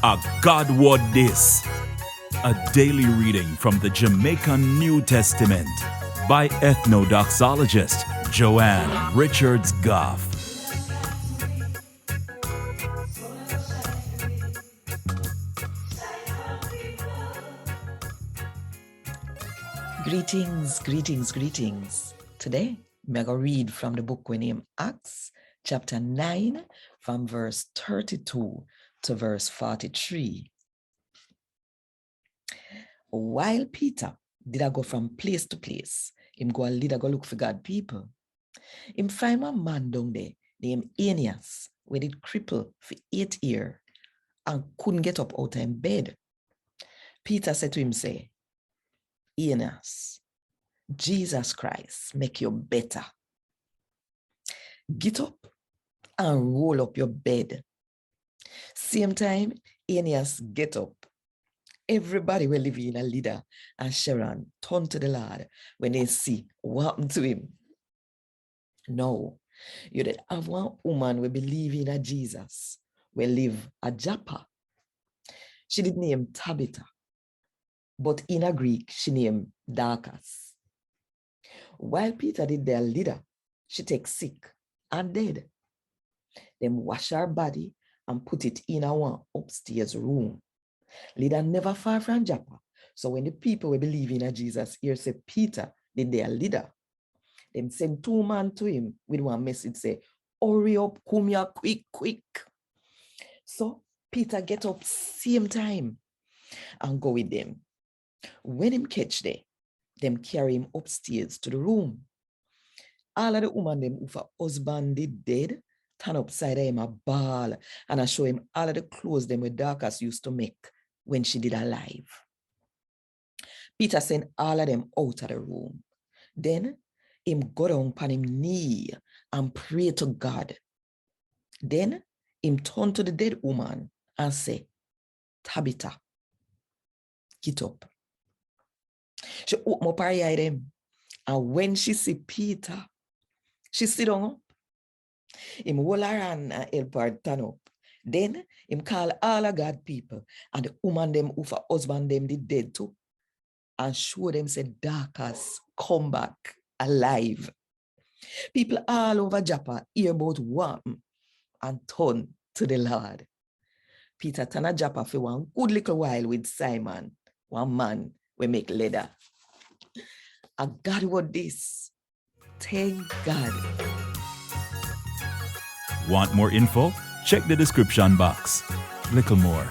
A God WOD this. A daily reading from the Jamaican New Testament by Ethnodoxologist Joanne Richards Goffe. Greetings. Today, I'm going to read from the book we name Acts, chapter 9, from verse 32 to verse 43. While Peter did go from place to place, him go look for God people. Him find a man down there named Aeneas, where did cripple for 8 years and couldn't get up out of bed. Peter said to him, say, Aeneas, Jesus Christ make you better. Get up and roll up your bed. Same time, Aeneas get up. Everybody will live in a leader and Sharon turn to the Lord when they see what happened to him. No, you did have one woman we believe in a Jesus. We live a Joppa. She did name Tabitha, but in a Greek, she named Dorcas. While Peter did their leader, she take sick and dead. Them wash her body and put it in a one upstairs room. Leader never far from Joppa. So when the people will believe in a Jesus, here say Peter did their leader. Them send 2 men to him with one message say, hurry up, come here quick. So Peter get up same time and go with them. When him catch them carry him upstairs to the room. All of the woman them who for husband did dead, turn upside him a ball and I show him all of the clothes them with Dorcas used to make when she did alive. Peter sent all of them out of the room. Then him go down upon him knee and pray to God. Then him turn to the dead woman and say, Tabitha, get up. She open up her eye them. And when she see Peter, she sit down up. Him hold her hand and help her turn up. Then him call all of God people and the woman them who for husband them did dead too. And show them say Dorcas come back alive. People all over Joppa hear about what and turn to the Lord. Peter turn a Joppa for one good little while with Simon, one man we make leather. A God WOD this. Thank God. Want more info? Check the description box. Little more.